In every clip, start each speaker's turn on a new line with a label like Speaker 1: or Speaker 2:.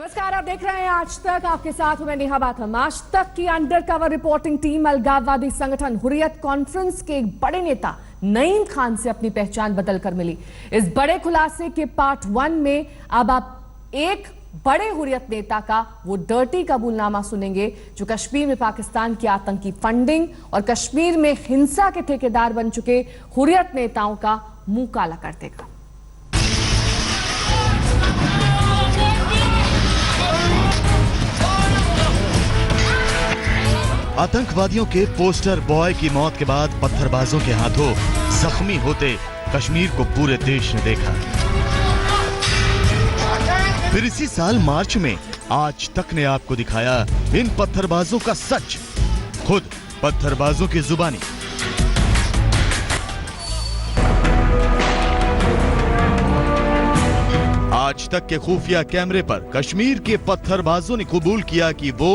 Speaker 1: नमस्कार, आप देख रहे हैं आज तक। आपके साथ हूं मैं नेहा बाथम। आज तक की अंडर कवर रिपोर्टिंग टीम अलगाववादी संगठन हुर्रियत कॉन्फ्रेंस के एक बड़े नेता नईम खान से अपनी पहचान बदलकर मिली। इस बड़े खुलासे के पार्ट 1 में अब आप एक बड़े हुर्रियत नेता का वो डर्टी कबूलनामा सुनेंगे जो कश्मीर में पाकिस्तान की आतंकी फंडिंग और कश्मीर में हिंसा के ठेकेदार बन चुके हुर्रियत नेताओं का मुंह काला कर देगा।
Speaker 2: आतंकवादियों के पोस्टर बॉय की मौत के बाद पत्थरबाजों के हाथों जख्मी होते कश्मीर को पूरे देश ने देखा। फिर इसी साल मार्च में आज तक ने आपको दिखाया इन पत्थरबाजों का सच, खुद पत्थरबाजों की जुबानी। आज तक के खुफिया कैमरे पर कश्मीर के पत्थरबाजों ने कबूल किया कि वो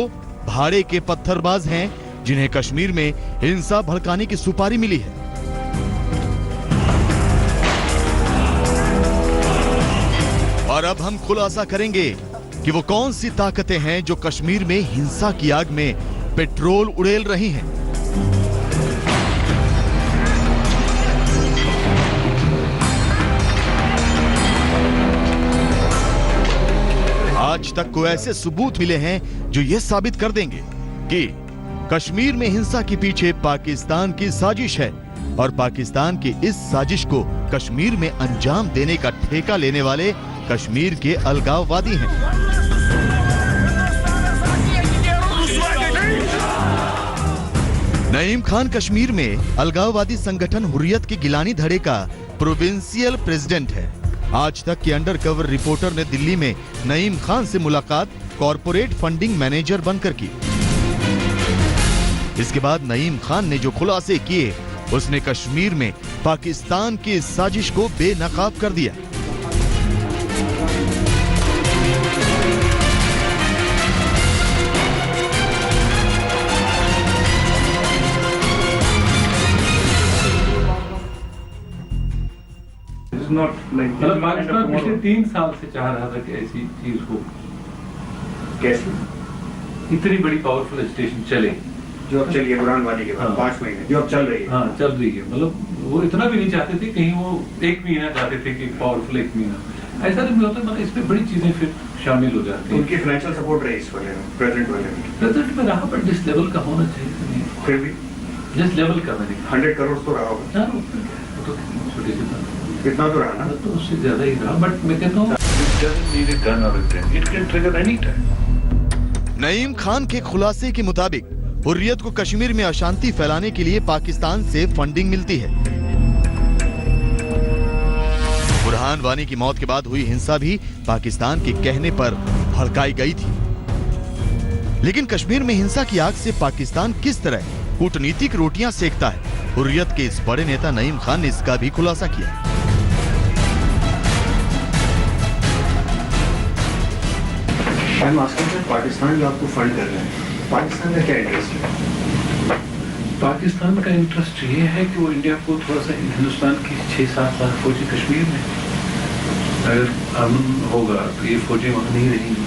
Speaker 2: भाड़े के पत्थरबाज हैं जिन्हें कश्मीर में हिंसा भड़काने की सुपारी मिली है। और अब हम खुलासा करेंगे कि वो कौन सी ताकतें हैं जो कश्मीर में हिंसा की आग में पेट्रोल उड़ेल रही हैं। आज तक को ऐसे सबूत मिले हैं जो ये साबित कर देंगे कि कश्मीर में हिंसा के पीछे पाकिस्तान की साजिश है और पाकिस्तान की इस साजिश को कश्मीर में अंजाम देने का ठेका लेने वाले कश्मीर के अलगाववादी हैं। नईम खान कश्मीर में अलगाववादी संगठन हुर्रियत के गिलानी धड़े का प्रोविंशियल प्रेसिडेंट है। आज तक के अंडरकवर रिपोर्टर ने दिल्ली में नईम खान से मुलाकात कॉरपोरेट फंडिंग मैनेजर बनकर की। इसके बाद नईम खान ने जो खुलासे किए उसने कश्मीर में पाकिस्तान की साजिश को बेनकाब कर दिया।
Speaker 3: मतलब पाकिस्तान पिछले 3 साल से चाह रहा था कि ऐसी चीज हो।
Speaker 4: कैसे?
Speaker 3: इतनी बड़ी पावरफुल स्टेशन चले
Speaker 4: जो अब चलिए बुरहानवादी के बाद 5 महीने जो अब चल रही है।
Speaker 3: हाँ, चल रही है। मतलब वो इतना भी नहीं चाहते थे, कहीं वो 1 महीना चाहते थे कि पावरफुल 1 महीना ऐसा नहीं होता। मतलब इसमें बड़ी चीजें फिर शामिल हो जाती हैं।
Speaker 4: उनकी फाइनेंशियल सपोर्ट रही इस वाले में, प्रेजेंट
Speaker 3: में रहा, पर जिस लेवल का होना चाहिए
Speaker 4: फिर भी
Speaker 3: जिस लेवल का मैंने
Speaker 4: 100 करोड़ तो रहा होगा।
Speaker 3: छोटी सी बात
Speaker 4: कितना तो रहा ना,
Speaker 3: तो उससे ज्यादा ही रहा। बट मैं कहता हूँ
Speaker 2: नईम खान के खुलासे के मुताबिक हुर्रियत को कश्मीर में अशांति फैलाने के लिए पाकिस्तान से फंडिंग मिलती है। बुरहान वानी की मौत के बाद हुई हिंसा भी पाकिस्तान के कहने पर भड़काई गई थी। लेकिन कश्मीर में हिंसा की आग से पाकिस्तान किस तरह कूटनीतिक रोटियां सेकता है, हुर्रियत के इस बड़े नेता नईम खान ने इसका भी खुलासा किया।
Speaker 4: पाकिस्तान जो आपको फंड कर रहे हैं, पाकिस्तान का क्या इंटरेस्ट है?
Speaker 3: पाकिस्तान का इंटरेस्ट ये है कि वो इंडिया को थोड़ा सा हिंदुस्तान की 6-7 लाख फौजी कश्मीर में अगर अमन होगा तो ये फौजी वहाँ नहीं रहेंगी।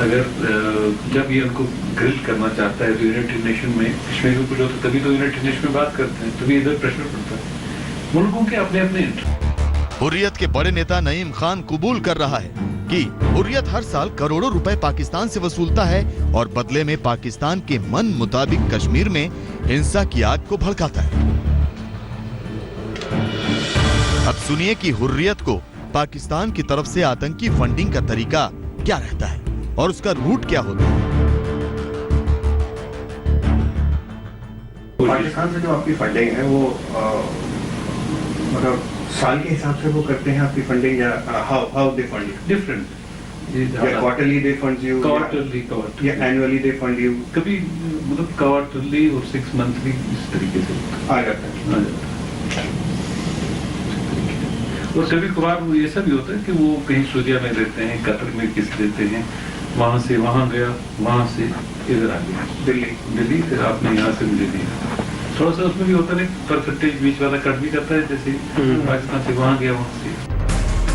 Speaker 3: अगर जब ये उनको ग्रिल करना चाहता है तो यूनाइटेड नेशन में कश्मीर में कुछ होता है तभी तो यूनाइटेड नेशन में बात करते हैं, तभी इधर प्रेशर पड़ता है। मुल्कों के अपने अपने इंटरेस्ट।
Speaker 2: हुर्रियत के बड़े नेता नईम खान कबूल कर रहा है कि हुर्रियत हर साल करोड़ों रुपए पाकिस्तान से वसूलता है और बदले में पाकिस्तान के मन मुताबिक कश्मीर में हिंसा की आग को भड़काता है। अब सुनिए कि हुर्रियत को पाकिस्तान की तरफ से आतंकी फंडिंग का तरीका क्या रहता है और उसका रूट क्या होता है।
Speaker 4: पाकिस्तान से जो आपकी फंडिंग है वो मतलब साल के हिसाब से वो करते हैं आपकी फंडिंग या how they fund you?
Speaker 3: Different,
Speaker 4: या quarterly they fund you,
Speaker 3: quarterly
Speaker 4: या एनुअली दे फंड यू?
Speaker 3: कभी मतलब क्वार्टरली और 6 मंथली इस तरीके से
Speaker 4: आ जाता है।
Speaker 3: और कभी कभार वो ऐसा भी होता है कि वो कहीं सऊदीया में रहते हैं, कतर में किस देते हैं, वहाँ से वहाँ गया, वहाँ से इधर आ गया दिल्ली, फिर आपने यहाँ से मुझे दिया। थोड़ा सा उसमें भी होता है परसेंटेज बीच वाला कट भी करता है, जैसे पाकिस्तान से वहाँ गया, वहाँ से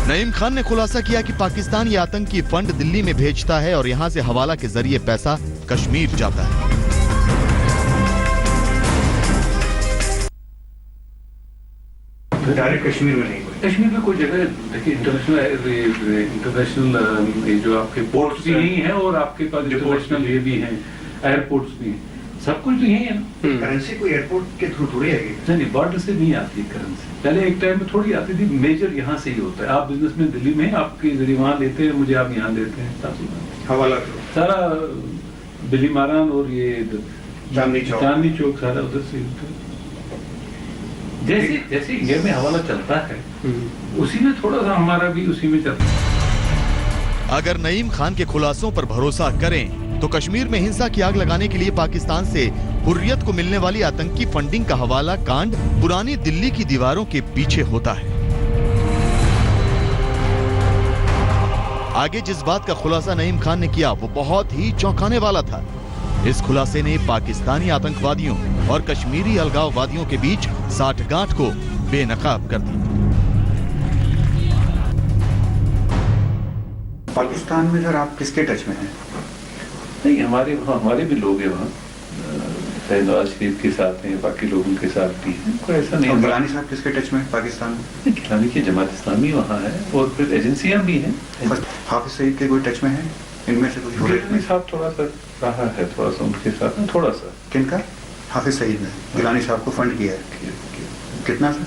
Speaker 2: नईम खान ने खुलासा किया कि पाकिस्तान ये आतंकी फंड दिल्ली में भेजता है और यहां से हवाला के जरिए पैसा कश्मीर जाता है।
Speaker 4: डायरेक्ट कश्मीर में नहीं हुई।
Speaker 3: कश्मीर में कोई जगह देखिए इंटरनेशनल ये जो आपके पोर्ट्स भी यही हैं और आपके पास इंटरनेशनल ये भी हैं, एयरपोर्ट्स भी हैं, सब कुछ तो यही है ना।
Speaker 4: करेंसी कोई एयरपोर्ट के थ्रू थोड़ी आएगी।
Speaker 3: नहीं, बॉर्डर से नहीं आती है करेंसी। पहले एक टाइम में थोड़ी आती थी, मेजर यहाँ से ही होता है। आप बिजनेस में दिल्ली में आपके जरिए वहाँ लेते हैं, मुझे आप यहाँ देते हैं,
Speaker 4: हवाला
Speaker 3: सारा बिली मारान और ये
Speaker 4: चांदनी
Speaker 3: चौक सारा उधर से होता है। जैसे जैसे इंडिया में हवाला चलता है उसी में थोड़ा सा हमारा भी उसी में चलता है।
Speaker 2: अगर नईम खान के खुलासों पर भरोसा करें तो कश्मीर में हिंसा की आग लगाने के लिए पाकिस्तान से हुर्रियत को मिलने वाली आतंकी फंडिंग का हवाला कांड पुरानी दिल्ली की दीवारों के पीछे होता है। आगे जिस बात का खुलासा नईम खान ने किया वो बहुत ही चौंकाने वाला था। इस खुलासे ने पाकिस्तानी आतंकवादियों और कश्मीरी अलगाववादियों के बीच साठगांठ को बेनकाब कर दिया।
Speaker 4: पाकिस्तान में सर आप किसके टच में हैं?
Speaker 3: नहीं, हमारे भी लोग हैं वहाँ, नवाज शरीफ के साथ हैं, बाकी लोगों के साथ भी हैं, कोई ऐसा नहीं।
Speaker 4: गिलानी साहब किसके टच में पाकिस्तान में?
Speaker 3: गिलानी की जमात इस्लामी वहाँ है और फिर एजेंसियां भी हैं।
Speaker 4: हाफिज सईद के कोई टच में है इनमें से कुछ?
Speaker 3: गिलानी साहब थोड़ा सा रहा है, थोड़ा सा उनके साथ थोड़ा सा।
Speaker 4: किनका? हाफिज सईद ने गिलानी साहब को फंड किया है। कितना सर?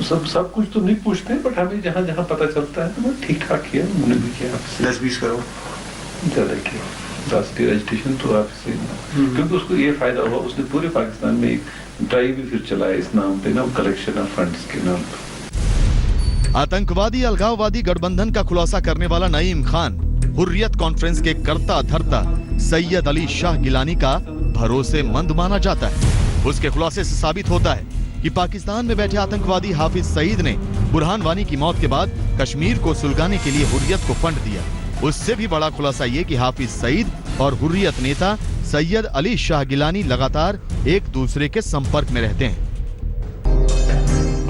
Speaker 3: सब कुछ तो नहीं पूछते, बट हमें जहाँ जहाँ पता चलता है तो वो ठीक ठाक किया, उन्होंने भी किया।
Speaker 4: 10-20 करोड़
Speaker 3: ज्यादा किया। राष्ट्रीय रजिस्ट्रेशन तो आपसे, क्योंकि उसको ये फायदा हुआ, उसने पूरे पाकिस्तान में एक ड्राइव भी फिर चलाया इस नाम पे ना, कलेक्शन ऑफ फंड्स के नाम पे।
Speaker 2: आतंकवादी अलगाववादी गठबंधन का खुलासा करने वाला नईम खान हुर्रियत कॉन्फ्रेंस के कर्ता धर्ता सैयद अली शाह गिलानी का भरोसेमंद माना जाता है। उसके खुलासे से साबित होता है कि पाकिस्तान में बैठे आतंकवादी हाफिज सईद ने बुरहान वानी की मौत के बाद कश्मीर को सुलगाने के लिए हुर्रियत को फंड दिया। उससे भी बड़ा खुलासा ये कि हाफिज सईद और हुर्रियत नेता सैयद अली शाह गिलानी लगातार एक दूसरे के संपर्क में रहते हैं।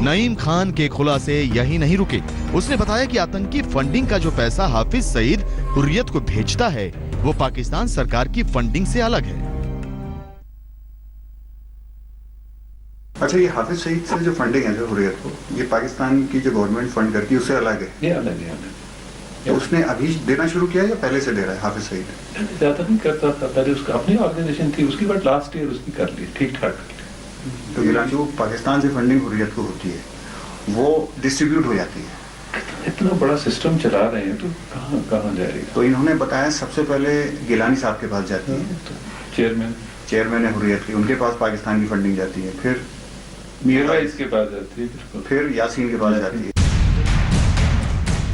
Speaker 2: नईम खान के खुलासे यही नहीं रुके। उसने बताया कि आतंकी फंडिंग का जो पैसा हाफिज सईद हुर्रियत को भेजता है वो पाकिस्तान सरकार की फंडिंग से अलग है।
Speaker 4: अच्छा, ये हाफिज सईद से जो फंडिंग है जो हुर्रियत को, ये पाकिस्तान की जो गवर्नमेंट फंड करती है उससे अलग है?
Speaker 3: ये अलग है।
Speaker 4: तो उसने अभी देना शुरू किया या पहले से दे रहा है हाफिज सईद?
Speaker 3: ज्यादा नहीं करता था, पहले उसका अपनी ऑर्गेनाइजेशन थी, उसके बाद लास्ट ईयर उसने कर ली, ठीक ठाक।
Speaker 4: तो गिलानी जो पाकिस्तान से फंडिंग हुर्रियत को होती है वो डिस्ट्रीब्यूट हो जाती है।
Speaker 3: इतना बड़ा सिस्टम चला रहे हैं तो कहाँ जाएगा?
Speaker 4: तो इन्होंने बताया सबसे पहले गिलानी साहब के पास जाती है, चेयरमैन है हुर्रियत की, उनके पास पाकिस्तान की फंडिंग जाती है, फिर
Speaker 3: मीरवाइज के पास जाती है,
Speaker 4: फिर यासीन के पास जाती है।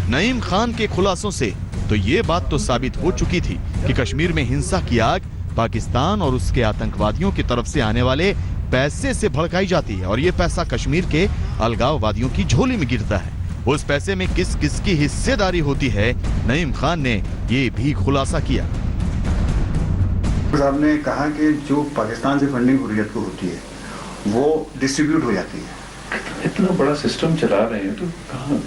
Speaker 2: नईम खान के खुलासों से तो ये बात तो साबित हो चुकी थी कि कश्मीर में हिंसा की आग पाकिस्तान और उसके आतंकवादियों की तरफ से आने वाले पैसे से भड़काई जाती है और ये पैसा कश्मीर के अलगाववादियों की झोली में गिरता है। उस पैसे में किस किस की हिस्सेदारी होती है, नईम खान ने ये भी खुलासा किया।
Speaker 4: साहब ने कहा कि जो पाकिस्तान से फंडिंग हुर्रियत को होती है वो डिस्ट्रीब्यूट हो जाती है।
Speaker 3: इतना बड़ा सिस्टम चला रहे हैं तो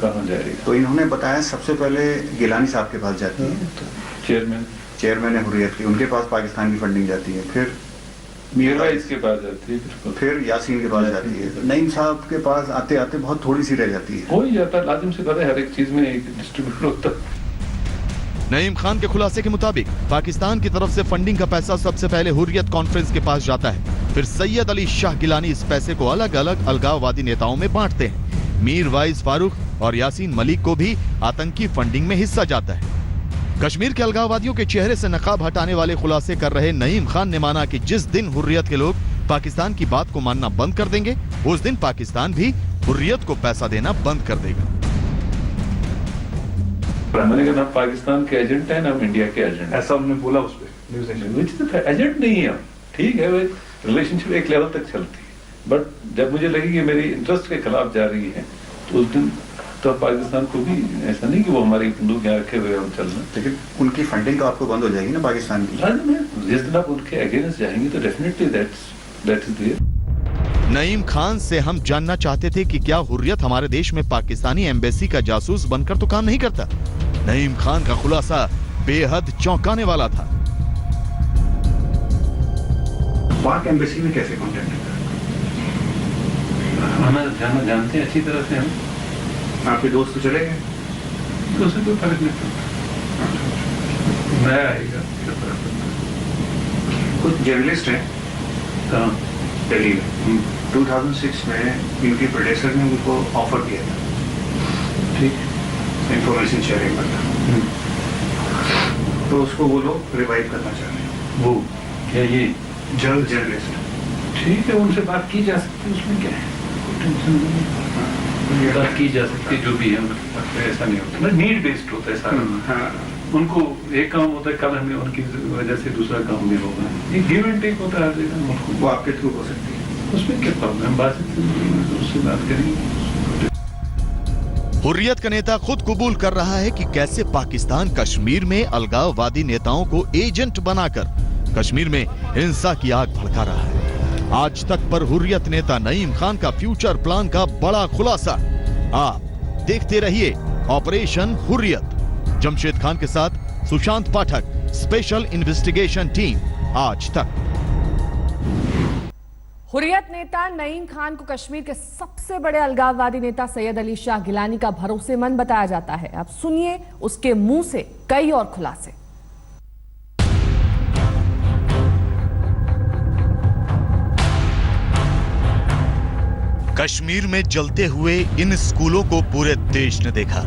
Speaker 3: कहाँ जाएगा?
Speaker 4: तो इन्होंने बताया सबसे पहले गिलानी साहब के पास जाती है, चेयरमैन है हुर्रियत की, उनके पास पाकिस्तान की फंडिंग जाती है, फिर
Speaker 3: मीरवाइज के पास जाती है,
Speaker 4: फिर यासीन के पास जाती है। नईम साहब के पास आते आते बहुत थोड़ी सी रह जाती है।
Speaker 3: हो ही जाता है, लाजिम से पता है, हर एक चीज में एक डिस्ट्रीब्यूटर होता है।
Speaker 2: नईम खान के खुलासे के मुताबिक पाकिस्तान की तरफ से फंडिंग का पैसा सबसे पहले हुर्रियत कॉन्फ्रेंस के पास जाता है, फिर सैयद अली शाह गिलानी इस पैसे को अलग अलग अलगाववादी नेताओं में बांटते हैं। मीरवाइज फारूक और यासीन मलिक को भी आतंकी फंडिंग में हिस्सा जाता है। कश्मीर के अलगाववादियों के चेहरे से नकाब हटाने वाले खुलासे कर रहे नईम खान ने माना कि जिस दिन हुर्रियत के लोग पाकिस्तान की बात को मानना बंद कर देंगे उस दिन पाकिस्तान भी हुर्रियत को पैसा देना बंद कर देगा।
Speaker 3: मैंने कहा ना पाकिस्तान के एजेंट है ना इंडिया के एजेंट,
Speaker 4: ऐसा उन्होंने बोला उस पर
Speaker 3: एजेंट नहीं है। ठीक है, रिलेशनशिप एक लेवल तक चलती है, बट जब मुझे लगी कि मेरी इंटरेस्ट के खिलाफ जा रही है तो उस दिन तो पाकिस्तान को भी ऐसा नहीं कि वो हमारी बंदूक यहाँ रखे हुए हम चलना।
Speaker 4: लेकिन उनकी फंडिंग तो आपको बंद हो जाएगी ना पाकिस्तान की?
Speaker 3: जिस दिन आप उनके अगेंस्ट जाएंगे तो definitely that is there.
Speaker 2: Naeem Khan से हम जानना चाहते थे कि क्या हुर्रियत हमारे देश में पाकिस्तानी एम्बेसी का जासूस बनकर तो काम नहीं करता। नईम खान का खुलासा बेहद चौंकाने वाला था।
Speaker 4: पाक एम्बेसी में कैसे कांटेक्ट किया?
Speaker 3: हमें जानते हैं अच्छी तरह से हम।
Speaker 4: आपके दोस्त तो चले गए?
Speaker 3: तो उससे कोई फर्क नहीं पड़ता, नया आएगा।
Speaker 4: कुछ जर्नलिस्ट हैं
Speaker 3: हाँ
Speaker 4: दिल्ली में, 2006 में इनके प्रोड्यूसर ने उनको ऑफर किया था,
Speaker 3: ठीक,
Speaker 4: इंफॉर्मेशन शेयरिंग करना, तो उसको वो लोग रिवाइव करना चाह रहे हैं।
Speaker 3: वो क्या ये
Speaker 4: जर्नलिस्ट?
Speaker 3: ठीक है, उनसे बात की जा सकती है, उसमें क्या है, टेंशन नहीं, बात की जा सकती है, जो भी है उनके, ऐसा नहीं होता, नीड बेस्ड होता है सारा।
Speaker 4: हाँ,
Speaker 3: उनको एक काम होता है, कल हमें उनकी वजह से दूसरा काम भी होगा, ये गिव एंड टेक होता है हर जगह।
Speaker 4: वो आपके थ्रू हो सकती है,
Speaker 3: उसमें क्या प्रॉब्लम, बात उससे बात करेंगे।
Speaker 2: हुर्रियत का नेता खुद कबूल कर रहा है कि कैसे पाकिस्तान कश्मीर में अलगाववादी नेताओं को एजेंट बनाकर कश्मीर में हिंसा की आग भड़का रहा है। आज तक पर हुर्रियत नेता नईम खान का फ्यूचर प्लान का बड़ा खुलासा। आप देखते रहिए ऑपरेशन हुर्रियत। जमशेद खान के साथ सुशांत पाठक, स्पेशल इन्वेस्टिगेशन टीम, आज तक।
Speaker 1: हुर्रियत नेता नईम खान को कश्मीर के सबसे बड़े अलगाववादी नेता सैयद अली शाह गिलानी का भरोसेमंद बताया जाता है। अब सुनिए उसके मुंह से कई और खुलासे।
Speaker 2: कश्मीर में जलते हुए इन स्कूलों को पूरे देश ने देखा,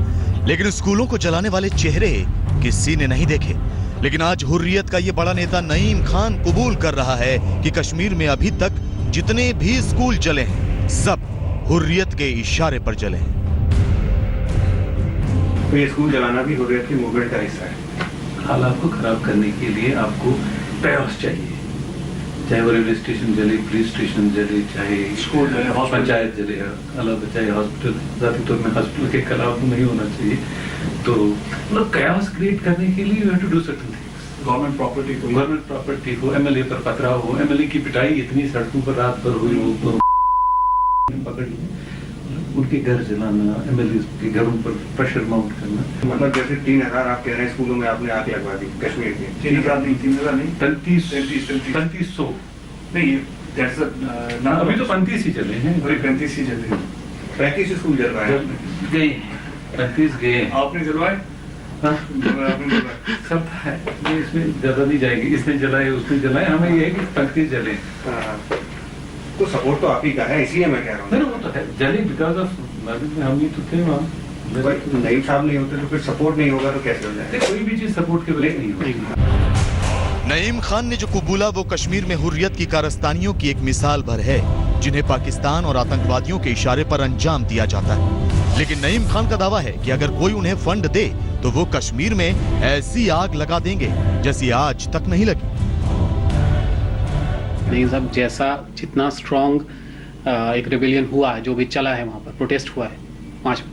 Speaker 2: लेकिन स्कूलों को जलाने वाले चेहरे किसी ने नहीं देखे। लेकिन आज हुर्रियत का ये बड़ा नेता नईम खान कबूल कर रहा है कि कश्मीर में अभी तक जितने भी स्कूल जले हैं सब हुर्रियत के इशारे पर जले हैं।
Speaker 4: तो ये स्कूल जलाना भी हुर्रियत की मूवमेंट का हिस्सा है।
Speaker 3: हालात को खराब करने के लिए आपको पैस चाहिए, चाहे वो रेलवे स्टेशन जले, पुलिस स्टेशन जले, चाहे
Speaker 4: स्कूल जले,
Speaker 3: पंचायत जले, अलग चाहे हॉस्पिटल, जाती तौर में हॉस्पिटल के खिलाफ नहीं होना चाहिए। तो मतलब कैओस क्रिएट करने के लिए you have to do certain things. Government property को एमएलए पर पथराव हो, एमएलए की पिटाई इतनी सड़कों पर रात पर हुई हो, पकड़ उनके घर जलाना, एमएलए के घरों पर प्रेशर माउंट करना।
Speaker 4: मतलब जैसे 3000 आप कह रहे हैं स्कूलों में आपने आग लगवा दी कश्मीर में। 3000 नहीं,
Speaker 3: 3500
Speaker 4: नहीं,
Speaker 3: अभी तो 35 ही चले हैं,
Speaker 4: 35 ही चले हैं। 35 स्कूल जल रहा है,
Speaker 3: गए 35 गए।
Speaker 4: आपने जलवाए?
Speaker 3: सब है, इसमें ज्यादा नहीं जाएगी, इसने जलाए उसने जलाए, हमें ये है कि 35 जले।
Speaker 4: तो सपोर्ट तो आप ही का है, इसलिए मैं कह रहा हूँ।
Speaker 3: नहीं, वो तो है, जले बिकॉज ऑफ हम ही तो थे वहाँ।
Speaker 4: नईम साहब नहीं होते तो फिर सपोर्ट नहीं होगा तो कैसे हो जाएगा?
Speaker 3: कोई भी चीज सपोर्ट के बगैर नहीं होगी।
Speaker 2: नईम खान ने जो कबूला वो कश्मीर में हुर्रियत की कारस्तानियों की एक मिसाल भर है, जिन्हें पाकिस्तान और आतंकवादियों के इशारे पर अंजाम दिया जाता है। लेकिन नईम खान का दावा है कि अगर कोई उन्हें फंड दे तो वो कश्मीर में ऐसी आग लगा देंगे जैसी आज तक नहीं लगी।
Speaker 5: नहीं साहब, जैसा जितना स्ट्रॉन्ग एक रेबेलियन हुआ है, जो भी चला है वहाँ पर प्रोटेस्ट हुआ है 5,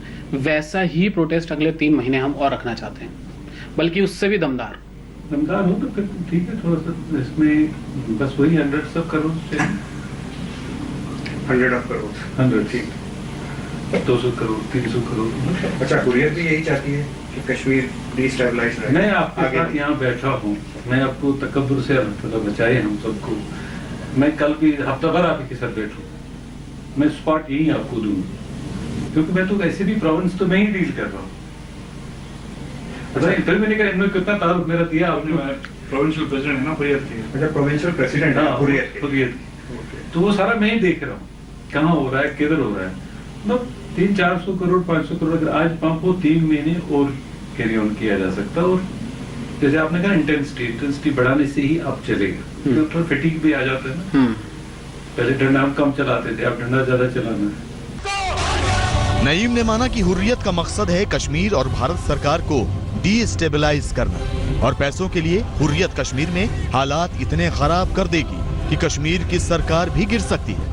Speaker 5: वैसा ही प्रोटेस्ट अगले 3 महीने हम और रखना चाहते हैं, बल्कि उससे भी दमदार
Speaker 3: हो तो फिर ठीक है। थोड़ा सा इसमें बस वही 100 करोड़ से
Speaker 4: 100 करोड़
Speaker 3: 100 ठीक, 200 करोड़ 300 करोड़।
Speaker 4: अच्छा, हुर्रियत भी यही चाहती है कि कश्मीर डिस्टेबलाइज रहे।
Speaker 3: मैं आपके साथ यहाँ बैठा हूँ, मैं आपको तकब्बुर से अल्लाह बचाए हम सबको। मैं कल भी हफ्ता भर आपके साथ बैठूं, मैं स्पॉट यही आपको दूं, क्योंकि मैं तो ऐसे भी प्रोविंस तो मैं ही डील कर रहा हूँ। फिर मैंने कहा इन्होंने कितना ताल्लुक मेरा दिया आपने।
Speaker 4: प्रोविंशियल प्रेसिडेंट है ना हुर्रियत की। अच्छा, प्रोविंशियल प्रेसिडेंट है हुर्रियत की।
Speaker 3: तो वो सारा मैं ही देख रहा हूँ, कहाँ हो रहा है, किधर हो रहा है। मतलब 300-400 करोड़ 500 करोड़ अगर आज पंप हो 3 महीने और कैरी ऑन किया जा सकता। और जैसे आपने कहा इंटेंसिटी बढ़ाने से ही अब चलेगा, तो थोड़ा फटीग भी आ जाता है ना। पहले डंडा हम कम चलाते थे, अब डंडा ज्यादा चलाना है।
Speaker 2: नईम ने माना कि हुर्रियत का मकसद है कश्मीर और भारत सरकार को डिस्टेबलाइज करना, और पैसों के लिए हुर्रियत कश्मीर में हालात इतने खराब कर देगी कि कश्मीर की सरकार भी गिर सकती है।